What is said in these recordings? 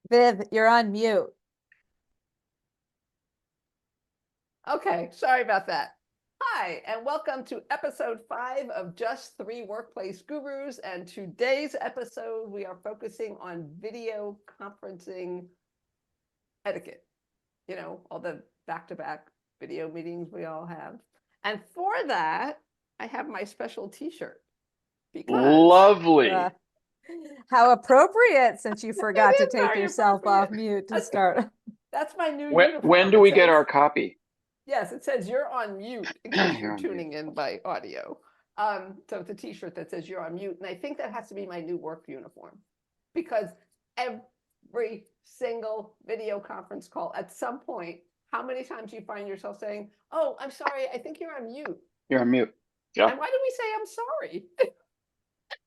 Viv, you're on mute. Okay, sorry about that. Hi, and welcome to episode 5 of Just 3 Workplace Gurus. And today's episode, we are focusing on video conferencing etiquette. You know, all the back-to-back video meetings we all have. And for that, I have my special t-shirt. Because Lovely. How appropriate, since you forgot to is take very yourself off appropriate. mute to start. That's my new When uniform. do It we get says- our copy? Yes, it says you're on mute in case You're you're on mute. tuning in by audio. So it's a t-shirt that says you're on mute. And I think that has to be my new work uniform because every single video conference call at some point, how many times do you find yourself saying, "Oh, I'm sorry, I think you're on mute." You're on mute. Yeah. And why do we say I'm sorry?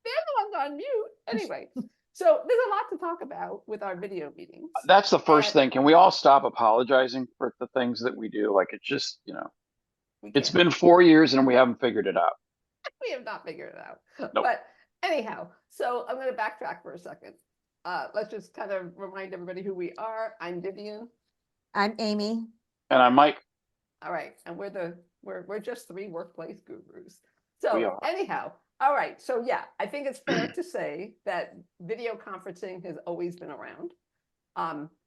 They're the ones on mute. Anyway, so there's a lot to talk about with our video meetings. That's the first And thing. Can we all stop apologizing for the things that we do? Like it's just, it's can't. been 4 years and we haven't figured it out. We have not figured it out. Nope. But anyhow, so I'm going to backtrack for a second. Let's just kind of remind everybody who we are. I'm Vivian. I'm Amy. And I'm Mike. All right, and we're just 3 workplace gurus. We So are. anyhow, all right. So yeah, I think it's fair to say that video conferencing has always been around.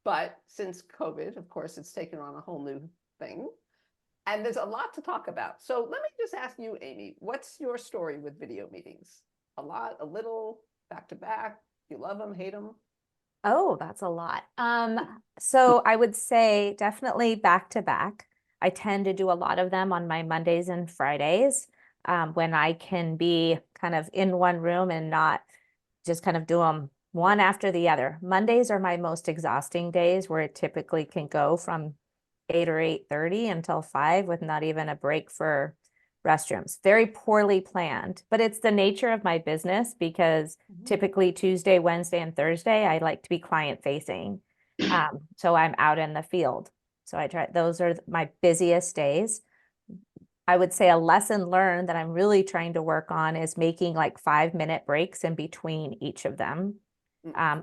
But since COVID, of course, it's taken on a whole new thing. And there's a lot to talk about. So let me just ask you, Amy, what's your story with video meetings? A lot, a little, back to back? You love them, hate them? Oh, that's a lot. So I would say definitely back to back. I tend to do a lot of them on my Mondays and Fridays, when I can be kind of in one room and not just kind of do them one after the other. Mondays are my most exhausting days, where it typically can go from 8 or 8:30 until 5 with not even a break for restrooms. Very poorly planned, but it's the nature of my business because typically Tuesday, Wednesday, and Thursday, I like to be client facing. So I'm out in the field. So those are my busiest days. I would say a lesson learned that I'm really trying to work on is making like 5-minute breaks in between each of them.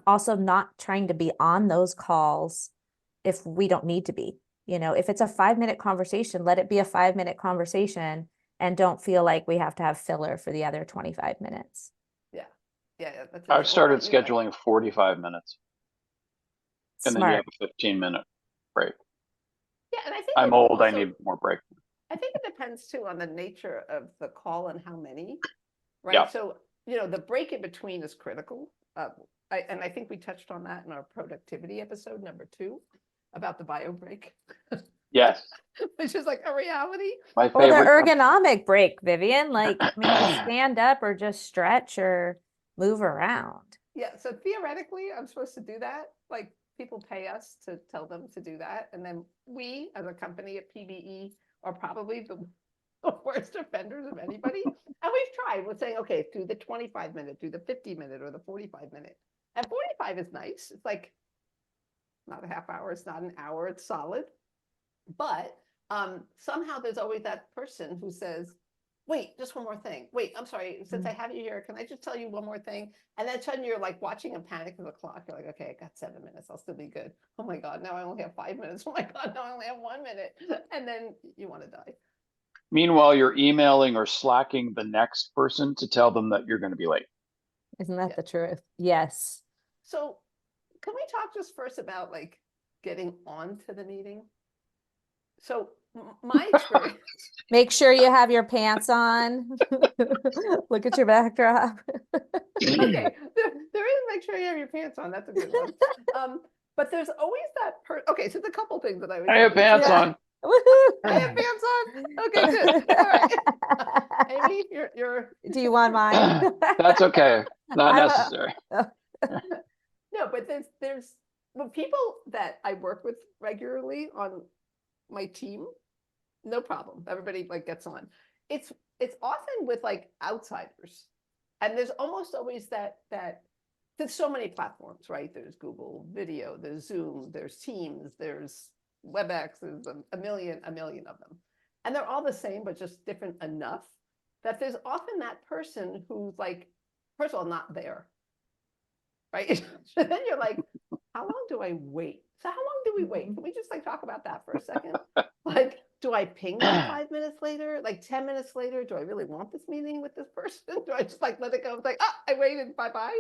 Also not trying to be on those calls if we don't need to be. If it's a 5-minute conversation, let it be a 5-minute conversation and don't feel like we have to have filler for the other 25 minutes. Yeah. That's I've started scheduling 45 minutes. And then you have a 15-minute break. Yeah, and I think I'm old, I need more break. I think it depends too on the nature of the call and how many, right? Yeah. So, the break in between is critical. And I think we touched on that in our productivity episode, number 2, about the bio break. Yes. Which is like a reality. My Or the favorite. ergonomic break, Vivian, like maybe stand up or just stretch or move around. Yeah, so theoretically, I'm supposed to do that. Like people pay us to tell them to do that. And then we, as a company at PBE, are probably the worst offenders of anybody. And we've tried. We're saying, okay, do the 25-minute, do the 50-minute, or the 45-minute. And 45 is nice. It's like not a half hour. It's not an hour. It's solid. But somehow there's always that person who says, wait, just one more thing. Wait, I'm sorry. Since I have you here, can I just tell you one more thing? And then suddenly you're like watching a panic of the clock. You're like, okay, I got 7 minutes. I'll still be good. Oh my God, now I only have 5 minutes. Oh my God, now I only have 1 minute. And then you want to die. Meanwhile, you're emailing or slacking the next person to tell them that you're going to be late. Isn't that the truth? Yes. So can we talk just first about like getting onto the meeting? So my experience. Make sure you have your pants on. Look at your backdrop. Okay, there is make sure you have your pants on. That's a good one. But there's always that okay, so there's a couple things that I would I have pants on. I have pants on. Okay, good. All right. Amy, you're Do you want mine? That's okay. Not necessary. No, but there's well, people that I work with regularly on my team, no problem. Everybody like gets on. It's often with like outsiders. And there's almost always that there's so many platforms, right? There's Google Video, there's Zoom, there's Teams, there's WebEx, there's a million of them. And they're all the same, but just different enough that there's often that person who's like, first of all, not there, right? So then you're like, how long do I wait? So how long do we wait? Can we just like talk about that for a second? Like, do I ping them 5 minutes later? Like 10 minutes later? Do I really want this meeting with this person? Do I just like let it go? It's like, oh, I waited, bye-bye.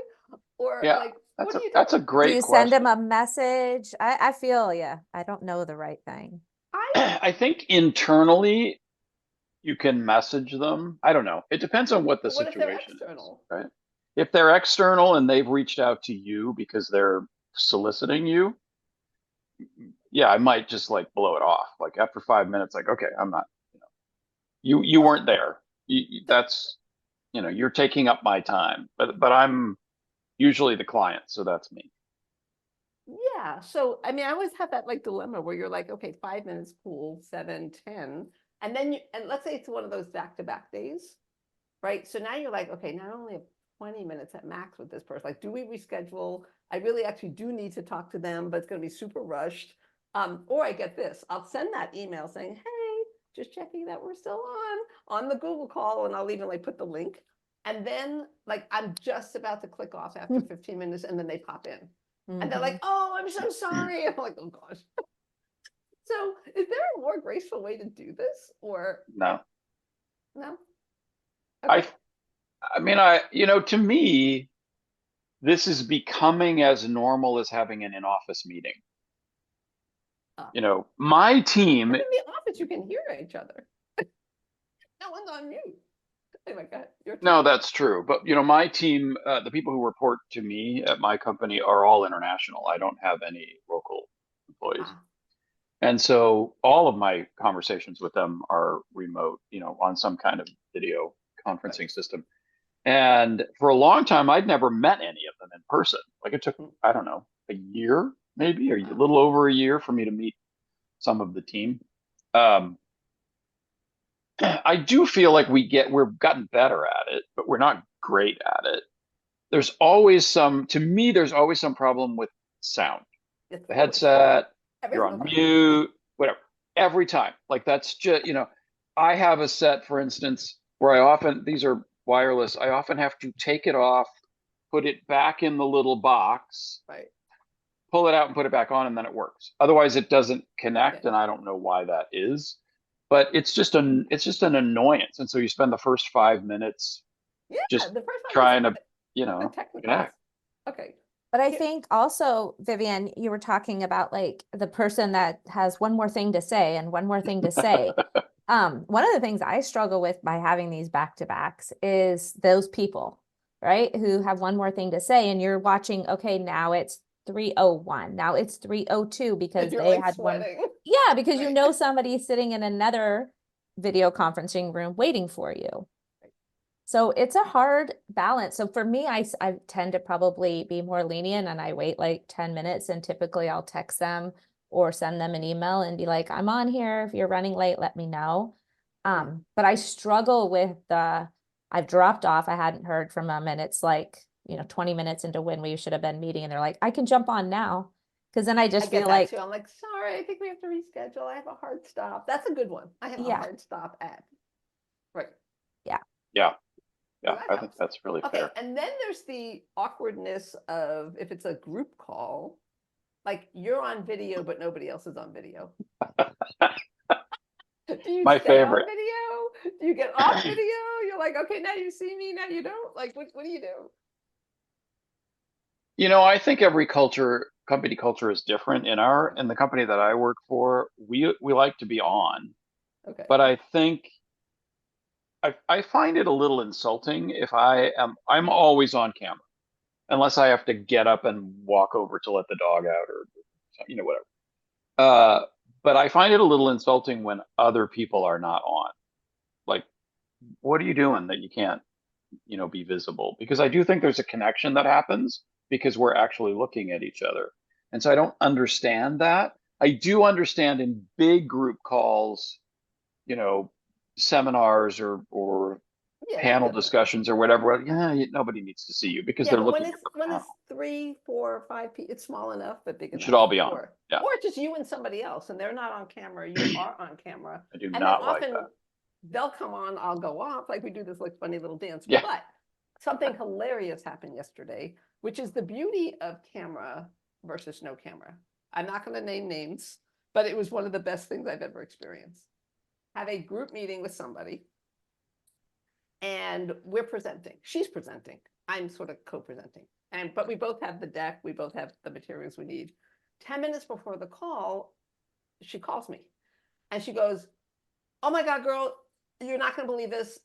Or Yeah, like, what do you that's a do? Do great you send them question. a message? I feel you. I don't know the right thing. I I think internally you can message them. I don't know. It depends on what the But what if they're situation is, external? right? If they're external and they've reached out to you because they're soliciting you, yeah, I might just like blow it off. Like after 5 minutes, like, okay, I'm not, you Well, weren't there. so, That's, you're taking up my time, but I'm usually the client, so that's me. yeah. So, I mean, I always have that like dilemma where you're like, okay, 5 minutes, cool, 7, 10. And then and let's say it's one of those back-to-back days, right? So now you're like, okay, now I only have 20 minutes at max with this person. Like, do we reschedule? I really actually do need to talk to them, but it's going to be super rushed. Or I get this, I'll send that email saying, hey, just checking that we're still on the Google call. And I'll even like put the link. And then like, I'm just about to click off after 15 minutes and then they pop in. And they're like, Mhm. oh, I'm so sorry. I'm like, oh gosh. So is there a more graceful way to do this or No, no? I, Okay. I mean, to me, this is becoming as normal as having an in-office meeting. Oh. My team. But in the office, you can hear each other. No one's on mute. Oh my God, your turn. No, that's true. But my team, the people who report to me at my company are all international. I don't have any local employees. Ah, And so all of my conversations with them are remote, on some kind of video right. conferencing system. And for a long time, I'd never met any of them in person. Like it took, Mm, I don't know, a year, maybe, or a wow. little over a year for me to meet some of the team. Um, I do feel like we've gotten better at it, but we're not great at it. To me, there's always some problem with sound. It's The always headset, every you're single on time. mute, whatever. Every time. Like that's just, I have a set, for instance, where these are wireless, I often have to take it off, put it back in the little box, Right. pull it out and put it back on, and then it works. Otherwise, it doesn't Yeah. connect, and I don't know why that is. But it's just an annoyance. And so you spend the first 5 minutes Yeah. just The first one is trying to, the technicals. connect. Okay. But I Here. think also, Vivian, you were talking about like the person that has one more thing to say and one more thing to say. One of the things I struggle with by having these back to backs is those people, right, who have one more thing to say, and you're watching, okay, now it's 3:01, now it's 3:02 And because you're they like had one. sweating. Yeah, because Right. somebody's sitting in another video conferencing room waiting for you. Right. So it's a hard balance. So for me, I tend to probably be more lenient and I wait like 10 minutes and typically I'll text them or send them an email and be like, I'm on here. If you're running late, let me know. Mm. But I struggle with I've dropped off. I hadn't heard from them and it's like, 20 minutes into when we should have been meeting and they're like, I can jump on now. Cause then I I just get feel that like, too. I'm like, sorry, I think we have to reschedule. I have a hard stop. That's a good one. I have a yeah, hard stop at. Right. yeah. Yeah, So yeah, that I think helps. that's really Okay. fair. And then there's the awkwardness of if it's a group call, like you're on video, but nobody else is on video. Do you My stay on favorite. video? Do you get off video? You're like, okay, now you see me, now you don't. Like, what do you do? I think every company culture is different. In the company that I work for, we like to be on, Okay. but I think I find it a little insulting if I'm always on camera unless I have to get up and walk over to let the dog out or whatever. Uh, but I find it a little insulting when other people are not on. Like, what are you doing that you can't, be visible? Because I do think there's a connection that happens because we're actually looking at each other. And so I don't understand that. I do understand in big group calls, you know, seminars or Yeah, that's panel different. discussions or whatever. Yeah, nobody needs to see you because Yeah, they're but when looking at it's your when panel. it's 3, 4, 5 people, it's small enough but big You should enough. all be on. Or Yeah, or it's just you and somebody else, and they're not on camera. You are on camera, I do and then not like often that. they'll come on. I'll go off. Like we do this like funny little dance. Yeah. But something hilarious happened yesterday, which is the beauty of camera. versus no camera. I'm not going to name names, but it was one of the best things I've ever experienced. Have a group meeting with somebody and we're presenting. She's presenting. I'm sort of co-presenting. But we both have the deck. We both have the materials we need. 10 minutes before the call, she calls me and she goes, "Oh my God, girl, you're not going to believe this.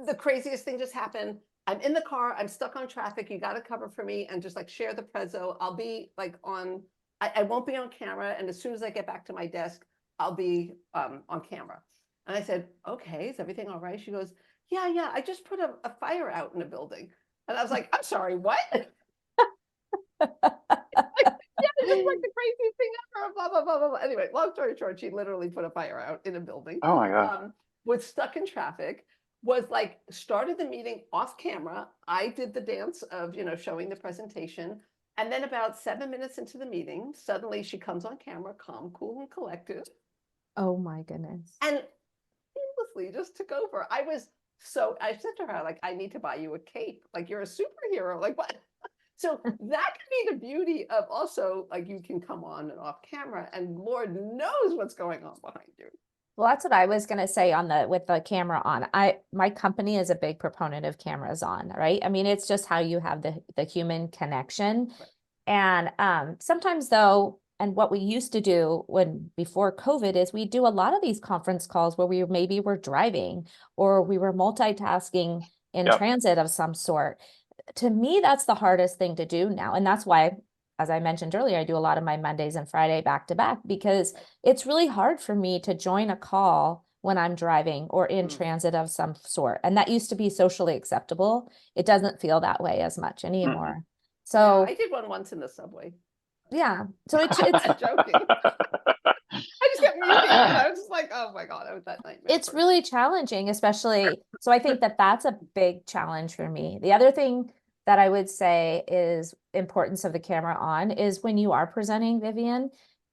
The craziest thing just happened. I'm in the car. I'm stuck on traffic. You got to cover for me and just like share the prezzo. I'll be like I won't be on camera. And as soon as I get back to my desk, I'll be on camera." And I said, "Okay, is everything all right?" She goes, yeah, I just put a fire out in a building." And I was like, "I'm sorry, what?" Yeah, it's just like the craziest thing ever, blah, blah, blah, blah, blah. Anyway, long story short, she literally put a fire out in a building, Oh my gosh. was stuck in traffic, was like, started the meeting off camera. I did the dance of, showing the presentation. And then about 7 minutes into the meeting, suddenly she comes on camera, calm, cool, and collected, Oh my goodness. and seamlessly just took over. I said to her, like, "I need to buy you a cape. Like, you're a superhero. Like, what?" So that can be the beauty of also, like, you can come on and off camera and Lord knows what's going on behind you. Well, that's what I was gonna say with the camera on. My company is a big proponent of cameras on, right? I mean, it's just how you have the human connection. Right. And sometimes though, and what we used to do before COVID is we do a lot of these conference calls where maybe we're driving or we were multitasking in Yep. transit of some sort. To me, that's the hardest thing to do now. And that's why, as I mentioned earlier, I do a lot of my Mondays and Friday back to back because it's really hard for me to join a call when I'm driving or in transit of some sort. And that used to be socially acceptable. It doesn't feel that way as much anymore. Mhm. Yeah, So I did one once in the subway. yeah, so it's I'm joking. I just kept muting and I was just like, oh my God, I was that nightmare it's person. really challenging, especially. So I think that that's a big challenge for me. The other thing that I would say is importance of the camera on is when you are presenting, Vivian,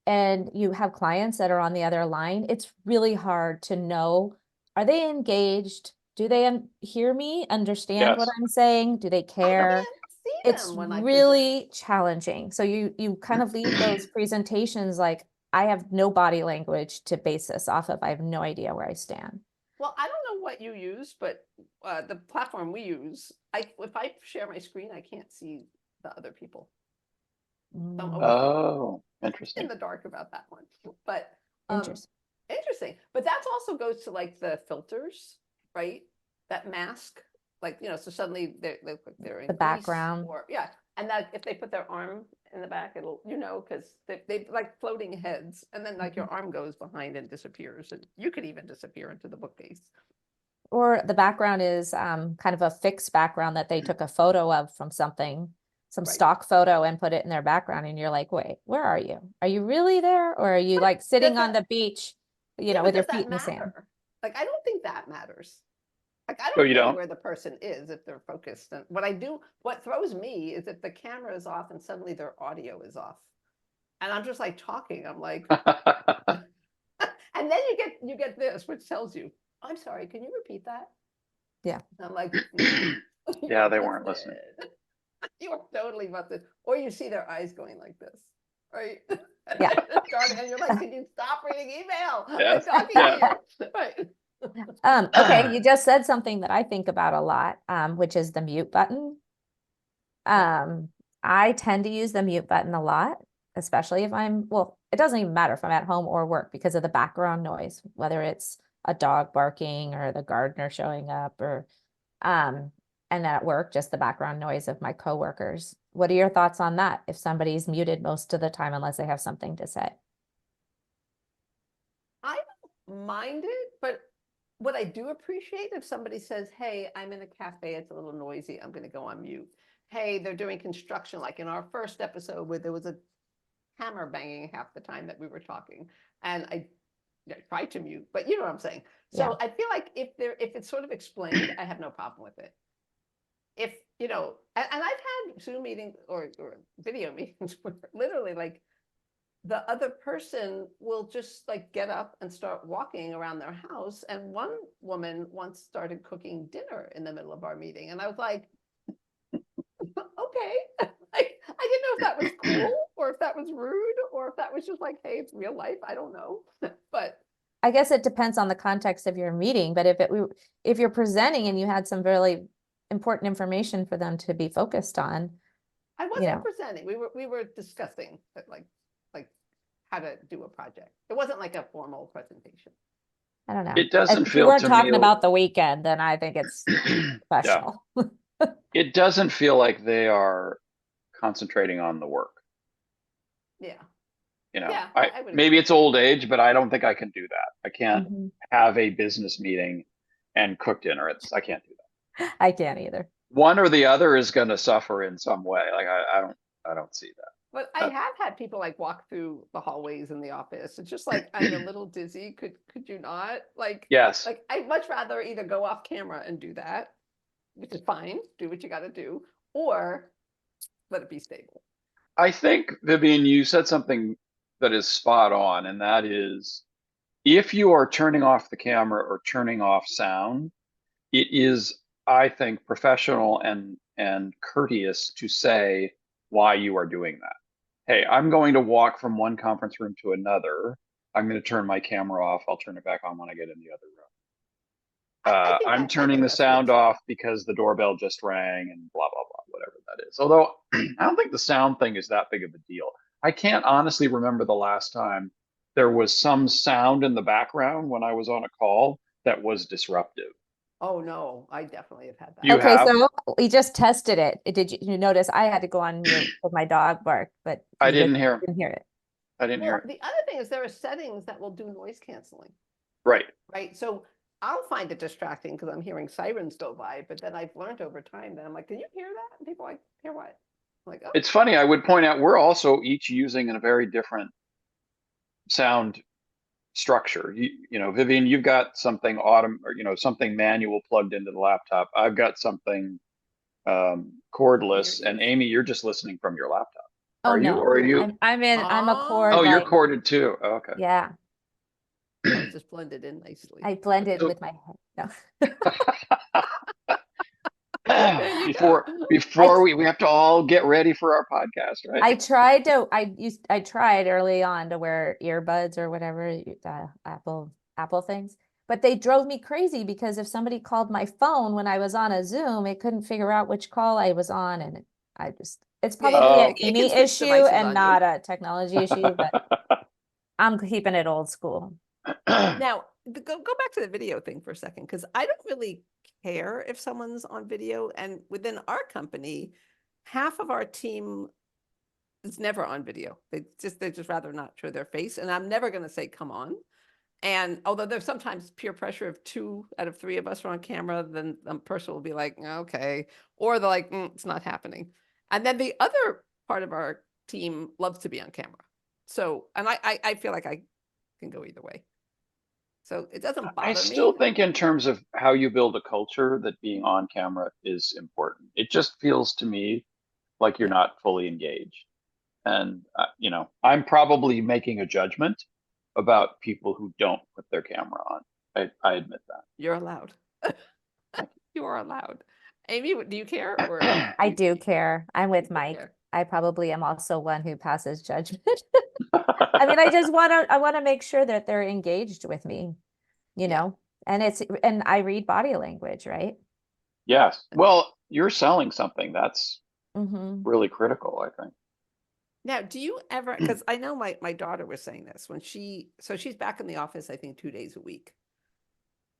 and you have clients that are on the other line, it's really hard to know, are they engaged? Do they hear me, understand what Yes. I'm saying? Do they I care? can't see It's them when I present. really challenging. So you kind of leave those presentations like, I have no body language to base this off of. I have no idea where I stand. Well, I don't know what you use, but the platform we use, if I share my screen, I can't see the other people. So I'm always Oh, in interesting. the dark about that one. But Interesting. interesting. But that also goes to like the filters, right? That mask, like, so suddenly they look like they're The in Greece background. or yeah. And that if they put their arm in the back, it'll, because they like floating heads. And then like your arm goes behind and disappears. And you could even disappear into the bookcase. Or the background is kind of a fixed background that they took a photo of from something, some Right. stock photo and put it in their background. And you're like, wait, where are you? Are you really there? Or are you like Does sitting on that, the beach, yeah, but with your does feet that in the sand? matter? Like, I don't think that matters. Like, I Oh, don't you care don't? where the person is if they're focused. And what throws me is if the camera is off and suddenly their audio is off. And I'm just like talking. I'm like, and then you get this, which tells you, "I'm sorry, can you repeat that?" Yeah. And I'm like, "Mm, Yeah, you're they weren't listening. busted. You are totally busted." Or you see their eyes going like this, right? Yeah. And you're like, "Can you stop reading email? I'm Yes. talking Yeah. to you." Right. Okay, you just said something that I think about a lot, which is the mute button. I tend to use the mute button a lot, especially if well, it doesn't even matter if I'm at home or work because of the background noise, whether it's a dog barking or the gardener showing up um, and at work, just the background noise of my coworkers. What are your thoughts on that? If somebody's muted most of the time, unless they have something to say. I don't mind it, but what I do appreciate if somebody says, "Hey, I'm in a cafe, it's a little noisy, I'm going to go on mute." Hey, they're doing construction, like in our first episode where there was a hammer banging half the time that we were talking, and I tried to mute, but you know what I'm saying. Yeah. So I feel like if it's sort of explained, I have no problem with it. If and I've had Zoom meetings or video meetings where literally like the other person will just like get up and start walking around their house. And one woman once started cooking dinner in the middle of our meeting. And I was like, okay. Like, I didn't know if that was cool, or if that was rude, or if that was just like, hey, it's real life. I don't know. But I guess it depends on the context of your meeting, but if you're presenting and you had some really important information for them to be focused on, I you wasn't know, presenting. We were discussing like how to do a project. It wasn't like a formal presentation. I don't know. It doesn't If you feel weren't to me, talking about the weekend, then I think it's yeah, professional. it doesn't feel like they are concentrating on the work. Yeah. You know, Yeah, I I would maybe agree. it's old age, but I don't think I can do that. I can't Mhm. have a business meeting and cook dinner. I can't do that. I can't either. One or the other is going to suffer in some way. Like I don't see that. But I have had people like walk through the hallways in the office. It's just like I'm a little dizzy. Could you not? Yes, Like I'd much rather either go off camera and do that, which is fine, do what you got to do, or let it be stable. I think Vivian, you said something that is spot on, and that is if you are turning off the camera or turning off sound, it is, I think, professional and courteous to say why you are doing that. Hey, I'm going to walk from one conference room to another. I'm going to turn my camera off. I'll turn it back on when I get in the other room. I'm I turning think the that's good sound too. off because the doorbell just rang and blah, blah, blah, whatever that is. Although I don't think the sound thing is that big of a deal. I can't honestly remember the last time there was some sound in the background when I was on a call that was disruptive. Oh no, I definitely have had that. You Okay, have? so we just tested it. You notice I had to go on mute with my dog bark, but I you just didn't hear. didn't hear it. I didn't hear Well, it. the other thing is there are settings that will do noise canceling, Right. right? So I'll find it distracting because I'm hearing sirens go by, but then I've learned over time that I'm like, can you hear that? And people are like, hear what? I'm like, oh, It's funny. I would point out we're also each using a very different sound structure. Vivian, you've got something or something manual plugged into the laptop. I've got something ear cordless, and ears. Amy, you're just listening from your laptop. Oh Are you, no, or are you? I'm a Oh, cord Oh, you're like, corded too. Oh, okay. yeah, oh, it just blended in nicely. I blended So with my head. No. There you go. I before we have to all get ready for our podcast, right? I tried early on to wear earbuds or whatever, Apple things, but they drove me crazy because if somebody called my phone when I was on a Zoom, it couldn't figure out which call I was on, and it's Yeah, probably an Oh. it can Amy switch issue devices and on you. not a technology issue, but I'm keeping it old school. Now, go back to the video thing for a second, because I don't really care if someone's on video. And within our company, half of our team is never on video. They just rather not show their face. And I'm never going to say, come on. And although there's sometimes peer pressure if 2 out of 3 of us are on camera, then the person will be like, okay. Or they're like, it's not happening. And then the other part of our team loves to be on camera. So, and I feel like I can go either way. So it doesn't I bother still me. think in terms of how you build a culture that being on camera is important. It just feels to me like you're Yeah, not fully engaged. And, I'm probably making a judgment about people who don't put their camera on. I admit that. you're allowed. Thank You are allowed. Amy, do you care or I do care. I'm you with do Mike. care? I probably am also one who passes judgment. I mean, I want to make sure that they're engaged with me, you Yeah. know, and I read body language, right? Yes. Well, you're selling something. That's Mm-hmm. really critical, I Now, do you ever, think. because I know my daughter was saying this when she's back in the office, I think 2 days a week.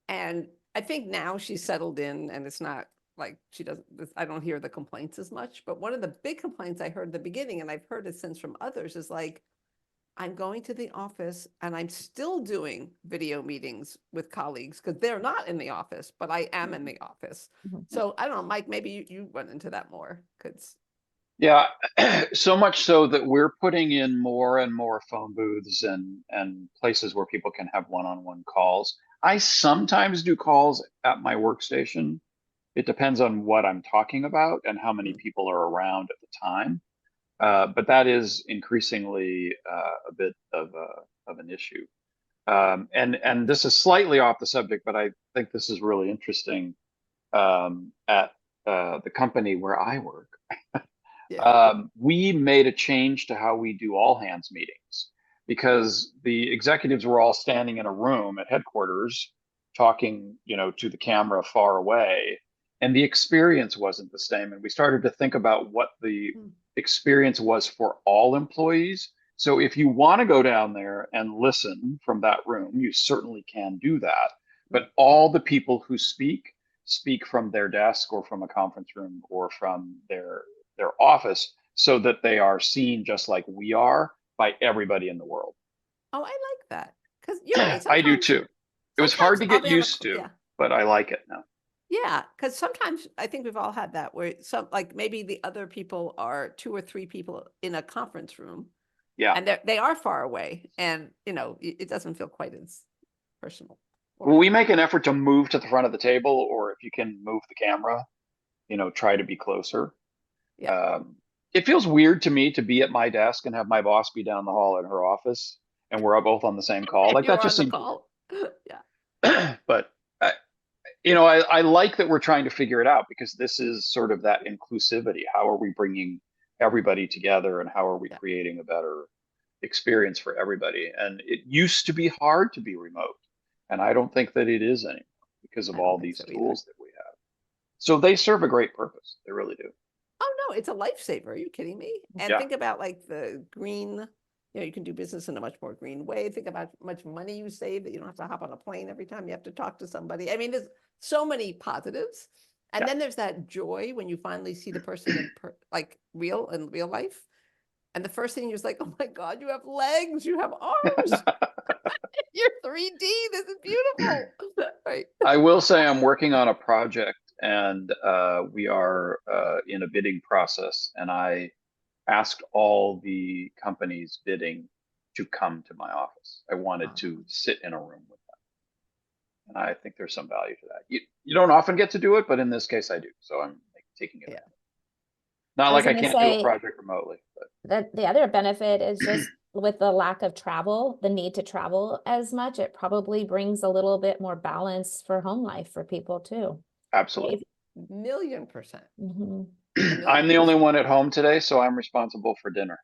And I think now she's settled in and it's not like she doesn't, I don't hear the complaints as much. But one of the big complaints I heard at the beginning, and I've heard it since from others, is like, I'm going to the office and I'm still doing video meetings with colleagues because they're not in the office, but I am in the office. Mm-hmm. So I don't know, Mike, maybe you went into that more because Yeah, so much so that we're putting in more and more phone booths and places where people can have one-on-one calls. I sometimes do calls at my workstation. It depends on what I'm talking about and how many people are around at the time. But that is increasingly a bit of an issue. And this is slightly off the subject, but I think this is really interesting at the company where I work. Yeah. We made a change to how we do all hands meetings because the executives were all standing in a room at headquarters talking, to the camera far away, and the experience wasn't the same. And we started to think about what the Mm. experience was for all employees. So if you want to go down there and listen from that room, you certainly can do that. But all the people who speak from their desk or from a conference room or from their office so that they are seen just like we are by everybody in the world. Oh, I like that. Because you're right. I do Sometimes, too. It was hard sometimes to I'll get be on a, used to, yeah. but I like it now. Yeah, because sometimes I think we've all had that where some like maybe the other people are 2 or 3 people in a conference room Yeah. and they are far away and it doesn't feel quite as personal. Well, we Or make an effort to move to the front of the table, or if you can move the camera, try to be closer. yeah, Um, it feels weird to me to be at my desk and have my boss be down the hall in her office, and we're both on the same call. Like you that are just on the seems call. Yeah, weird. But I like that we're trying to figure it out because this is sort of that inclusivity. How are we bringing everybody together, and how are we yeah, creating a better experience for everybody? And it used to be hard to be remote, and I don't think that it is anymore because of I don't all think these so either. tools that we have. So they serve a great purpose. They really do. Oh no, it's a lifesaver. Are you kidding me? And Yeah, think about like the green, you can do business in a much more green way. Think about how much money you save that you don't have to hop on a plane every time you have to talk to somebody. I mean, there's so many positives. And yeah. then there's that joy when you finally see the person like real in real life. And the first thing you're just like, oh my God, you have legs, you have arms, you're 3D. This is beautiful. Right. I will say I'm working on a project, and we are in a bidding process, and I asked all the companies bidding to come to my office. I wanted to sit in a room with them, and I think there's some value to that. You don't often get to do it, but in this case, I do. So I'm like, taking it. Yeah. Not I was like I gonna can't do a say project remotely, but that the other benefit is just with the lack of travel, the need to travel as much, it probably brings a little bit more balance for home life for people too. absolutely. Right? 1,000,000%. Mm-hmm. A I'm million the only percent. one at home today, so I'm responsible for dinner.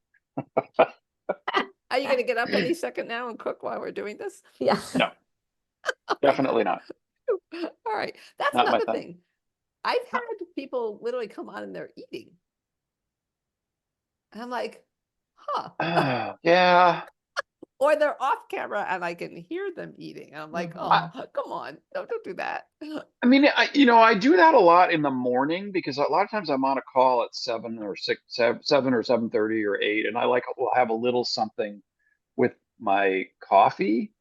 Are you going to get up any second now and cook while we're doing this? Yeah. No, Oh my definitely God. not. All right. That's Not my another thing. thing. I've had people literally come on and they're eating. And I'm like, huh. Yeah. Or they're off camera and I can hear them eating. And I'm like, I, oh, come on. No, don't do that. I mean, I do that a lot in the morning because a lot of times I'm on a call at 7 or 7:30 or 8, and I will have a little something with my coffee.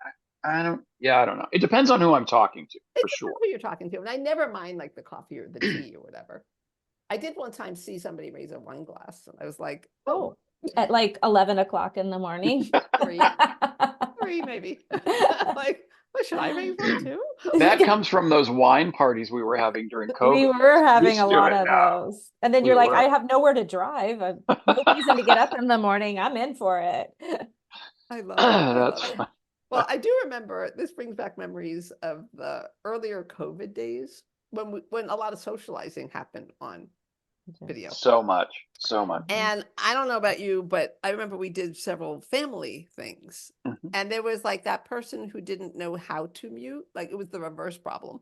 I don't know. It depends on who I'm talking to, It for depends sure. who you're talking to. And I never mind like the coffee or the tea or whatever. I did one time see somebody raise a wine glass and I was like, oh, Oh, at like 11 o'clock in the morning. 3 maybe. Like, well, should I raise one too? That comes from those wine parties we were having during We COVID were days. We having used a to do lot it of now. those. And then We you're like, I were. have nowhere to drive. No reason to get up in the morning. I'm in for it. I love it. I That's love it. fine. Well, I do remember this brings back memories of the earlier COVID days when a lot of socializing happened on video. So much, so much. And I don't know about you, but I remember we did several family things. Mhm. And there was like that person who didn't know how to mute, like it was the reverse problem.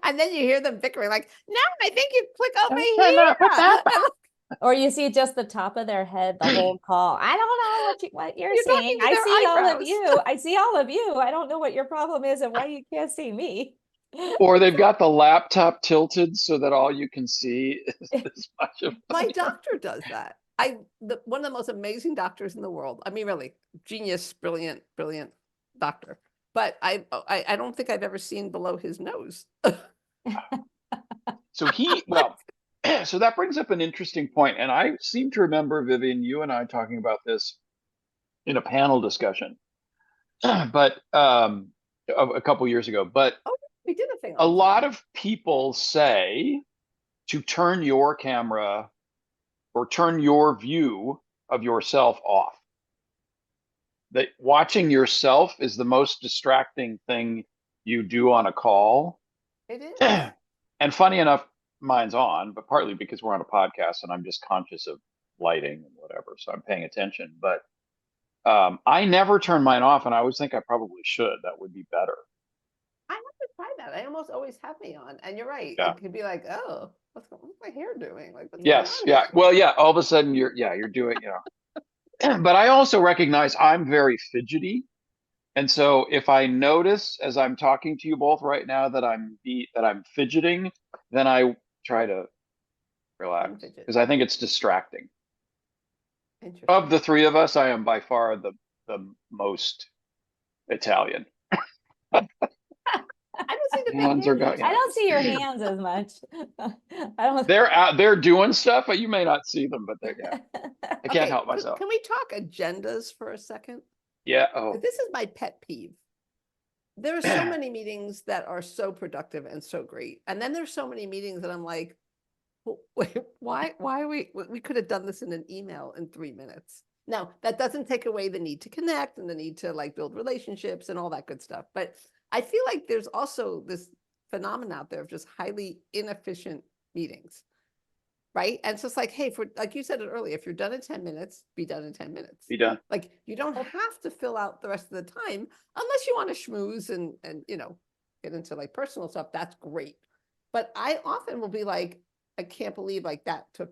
And then you hear them bickering, like, no, I think you click over What's here. happening? Or you see just the top of their head the whole call. I don't know what you're You're seeing. talking to I their see all of eyebrows. you. I see all of you. I don't know what your problem is and why you can't see me. Or they've got the laptop tilted so that all you can see is this much of My doctor does that. One of the most amazing doctors in the world. I mean, really, genius, brilliant, brilliant doctor. But I don't think I've ever seen below his nose. So so that brings up an interesting point, and I seem to remember, Vivian, you and I talking about this in a panel discussion, but a couple years ago. But Oh, we did a thing a on lot Zoom. of people say to turn your camera or turn your view of yourself off. That watching yourself is the most distracting thing you do on a call. It is. And funny enough, mine's on, but partly because we're on a podcast and I'm just conscious of lighting and whatever, so I'm paying attention. But I never turn mine off, and I always think I probably should. That would be better. I have to try that. I almost always have me on. And you're right. Yeah. It could be like, oh, what's my hair doing? Like, what's going Yes. on Yeah. here? Well, yeah. All of a sudden, you're doing, But I also recognize I'm very fidgety. And so if I notice as I'm talking to you both right now that I'm fidgeting, then I try to relax Unfidget. because I think it's distracting. Of Interesting. the three of us, I am by far the most Italian. I don't see the big Hands are hands going. I don't see your yet. hands as much. I don't. They're out there doing stuff, but you may not see them, but they're yeah. I can't Okay, help myself. can we talk agendas for a second? Yeah. Oh. This is my pet peeve. There are so many meetings that are so productive and so great. And then there's so many meetings that I'm like, wait, why are we could have done this in an email in 3 minutes. Now, that doesn't take away the need to connect and the need to like build relationships and all that good stuff. But I feel like there's also this phenomenon out there of just highly inefficient meetings. Right. And it's just like, hey, for like you said it earlier, if you're done in 10 minutes, be done in 10 minutes. Be done. Like you don't have to fill out the rest of the time unless you want to schmooze and get into like personal stuff. That's great. But I often will be like, I can't believe like that took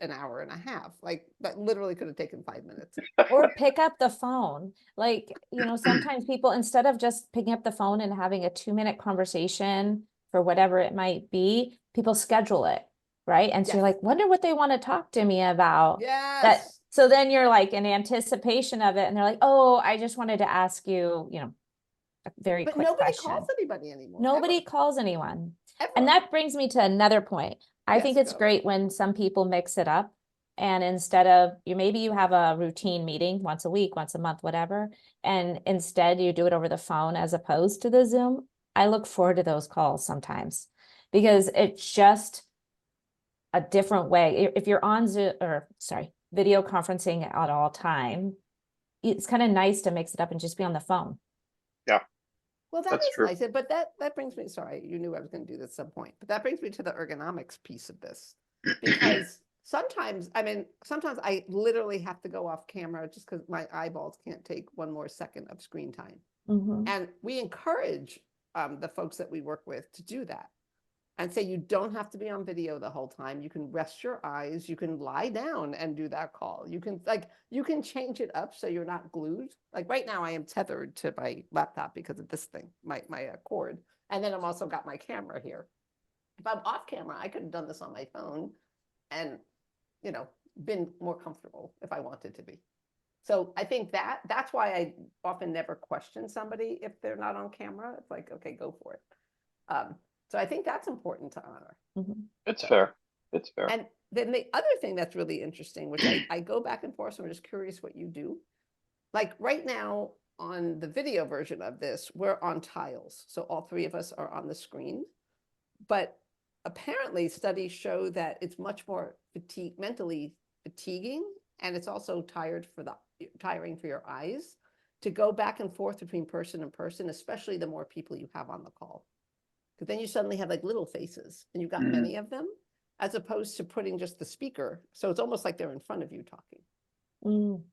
an hour and a half. Like that literally could have taken 5 minutes. Or pick up the phone. Like, sometimes people, instead of just picking up the phone and having a 2-minute conversation for whatever it might be, people schedule it, right? And so you're Yes. like, wonder what they want to talk to me about. That, Yes. so then you're like in anticipation of it, and they're like, oh, I just wanted to ask you, a very But quick nobody question. calls anybody anymore. Nobody Ever. calls anyone. Ever. And that brings me to another point. I Yes, think it's go. great when some people mix it up. And instead of maybe you have a routine meeting once a week, once a month, whatever, and instead you do it over the phone as opposed to the Zoom. I look forward to those calls sometimes because it's just a different way. If you're on Zoom or sorry, video conferencing at all time, it's kind of nice to mix it up and just be on the phone. Yeah. Well, that That's is true. nice, but that brings me, sorry, you knew I was going to do this at some point, but that brings me to the ergonomics piece of this. Because sometimes I literally have to go off camera just because my eyeballs can't take one more second of screen time. Mhm. And we encourage the folks that we work with to do that and say you don't have to be on video the whole time. You can rest your eyes. You can lie down and do that call. You can change it up so you're not glued. Like right now, I am tethered to my laptop because of this thing, my cord, and then I'm also got my camera here. If I'm off camera, I could have done this on my phone, and been more comfortable if I wanted to be. So I think that's why I often never question somebody if they're not on camera. It's like, okay, go for it. So I think that's important to honor. Mhm. It's fair. It's fair. And then the other thing that's really interesting, which I go back and forth, so I'm just curious what you do. Like right now on the video version of this, we're on tiles. So all three of us are on the screen. But apparently studies show that it's much more mentally fatiguing, and it's also tiring for your eyes to go back and forth between person and person, especially the more people you have on the call. Because then you suddenly have like little faces and you've got many of them, as opposed to putting just the speaker. So it's almost like they're in front of you talking. Mm.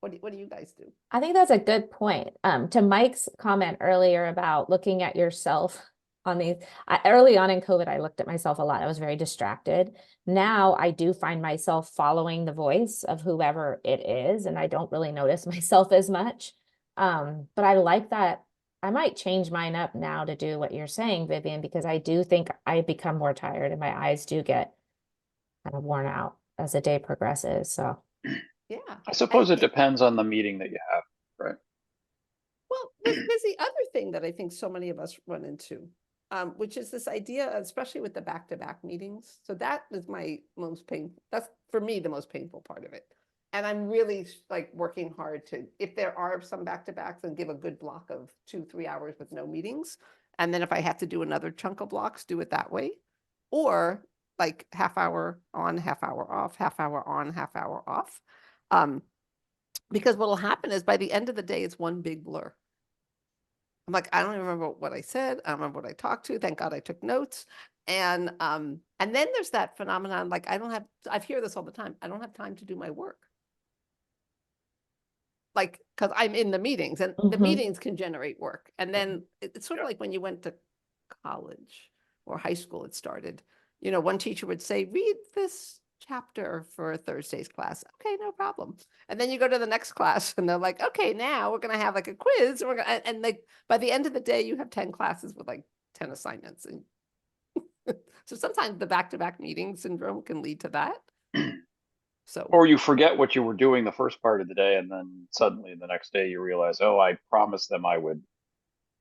What do you guys do? I think that's a good point. To Mike's comment earlier about looking at yourself on these, early on in COVID, I looked at myself a lot. I was very distracted. Now I do find myself following the voice of whoever it is, and I don't really notice myself as much. But I like that. I might change mine up now to do what you're saying, Vivian, because I do think I become more tired and my eyes do get kind of worn out as the day progresses. So Yeah. I suppose it depends on the meeting that you have, right? Well, there's the other thing that I think so many of us run into, which is this idea, especially with the back-to-back meetings. So that is my most painful. That's for me the most painful part of it. And I'm really like working hard to, if there are some back-to-backs, then give a good block of 2-3 hours with no meetings. And then if I have to do another chunk of blocks, do it that way. Or like half hour on, half hour off, half hour on, half hour off. Because what will happen is by the end of the day, it's one big blur. I'm like, I don't even remember what I said. I don't remember what I talked to. Thank God I took notes. And then there's that phenomenon, like I hear this all the time. I don't have time to do my work. Like, because I'm in the meetings, and the Mhm. meetings can generate work. And then it's sort of Yeah. like when you went to college or high school, it started, one teacher would say, read this chapter for Thursday's class. Okay, no problem. And then you go to the next class and they're like, okay, now we're going to have like a quiz. And and like by the end of the day, you have 10 classes with like 10 assignments. And so sometimes the back-to-back meeting syndrome can lead to that. So, Or you forget what you were doing the first part of the day, and then suddenly the next day you realize, oh, I promised them I would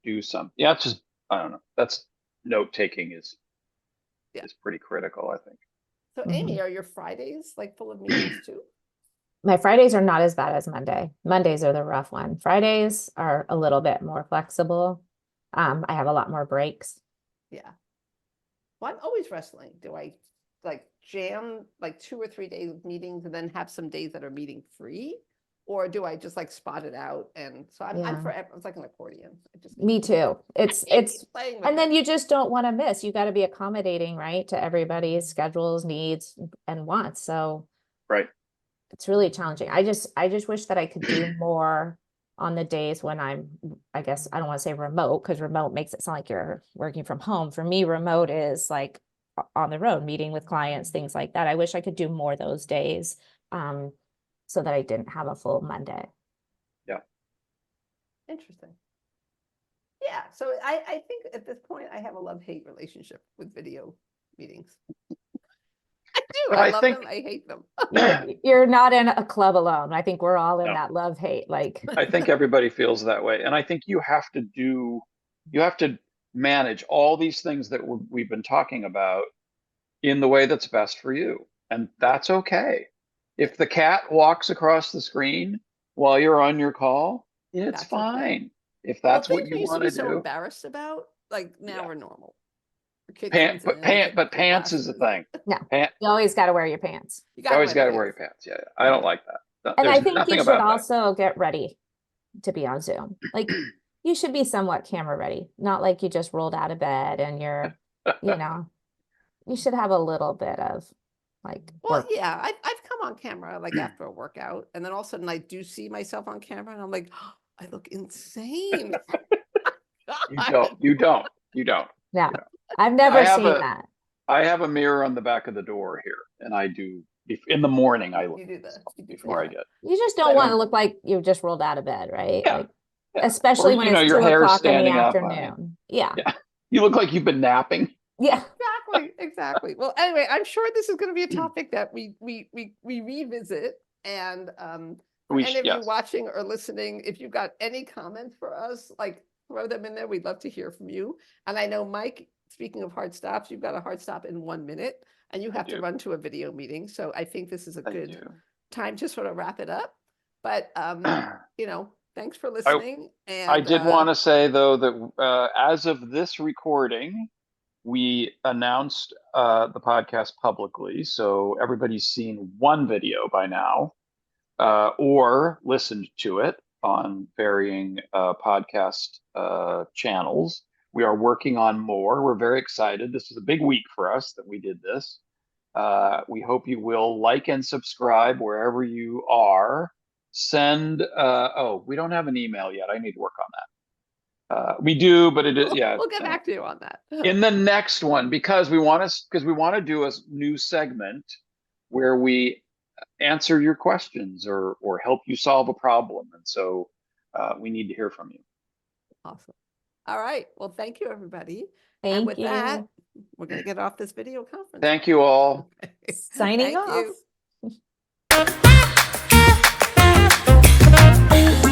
do something. Yeah, it's just, I don't know. That's note taking is pretty critical, I think. so Mhm. Amy, are your Fridays like full of meetings too? My Fridays are not as bad as Monday. Mondays are the rough one. Fridays are a little bit more flexible. I have a lot more breaks. Yeah. Well, I'm always wrestling. Do I like jam like 2 or 3 days of meetings and then have some days that are meeting free? Or do I just like spot it out? And so I'm Yeah. forever, it's like an accordion. I just Me too. It's playing with and then it. you just don't want to miss. You got to be accommodating, right, to everybody's schedules, needs, and wants. So Right. it's really challenging. I just wish that I could do more on the days when I guess I don't want to say remote, because remote makes it sound like you're working from home. For me, remote is like on the road, meeting with clients, things like that. I wish I could do more those days, so that I didn't have a full Monday. Yeah. Interesting. Yeah. So I think at this point I have a love-hate relationship with video meetings. I do. But I I love think them. I hate them. You're not in a club alone. I think we're all in No. that love hate. Like, I think everybody feels that way. And I think you have to manage all these things that we've been talking about in the way that's best for you. And that's okay. If the cat walks across the screen while you're on your call, it's That's okay. fine. If Well, that's what things you we used to want be to so do. embarrassed about, like now Yeah. are normal. The kid comes in, But kid pants is the glasses. thing. no, Pant, you always got to wear your pants. You you gotta always wear got the to wear your pants. pants. Yeah, yeah. I don't like that. And I There's think nothing you should about that. also get ready to be on Zoom. Like, you should be somewhat camera ready, not like you just rolled out of bed and you should have a little bit of like Well, work. yeah, I've come on camera like after a workout, and then all of a sudden I do see myself on camera, and I'm like, oh, I look insane. You God. don't. You don't. You don't. Yeah, You don't. I've I never have seen that. I have a mirror on the back of the door here, and I do in the morning. I look You do the you do before I that. get. You just don't But want to don't. look like you just rolled out of bed, right? Yeah, Like, yeah. Or especially when it's your 2 hair's o'clock in the standing up. afternoon. Yeah, Yeah, you look like you've been napping. yeah. exactly. Well, anyway, I'm sure this is going to be a topic that we revisit. And for any of you Yes. watching or listening, if you've got any comments for us, like throw them in there. We'd love to hear from you. And I know, Mike, speaking of hard stops, you've got a hard stop in 1 minute, and you have to do. run to a video meeting. So I think this is a I good do. time to sort of wrap it up. But thanks for I listening. I And did want to say though that as of this recording, we announced the podcast publicly, so everybody's seen one video by now, or listened to it on varying podcast channels. We are working on more. We're very excited. This is a big week for us that we did this. We hope you will like and subscribe wherever you are. Send, we don't have an email yet. I need to work on that. We do, but it is, yeah. we'll get back to you on that. In the next one, because we want to do a new segment where we answer your questions or help you solve a problem. And so we need to hear from you. Awesome. All right. Well, thank you, everybody. And Thank with you. that, we're going to get off this video conference. Thank you all. Signing Thank off. you.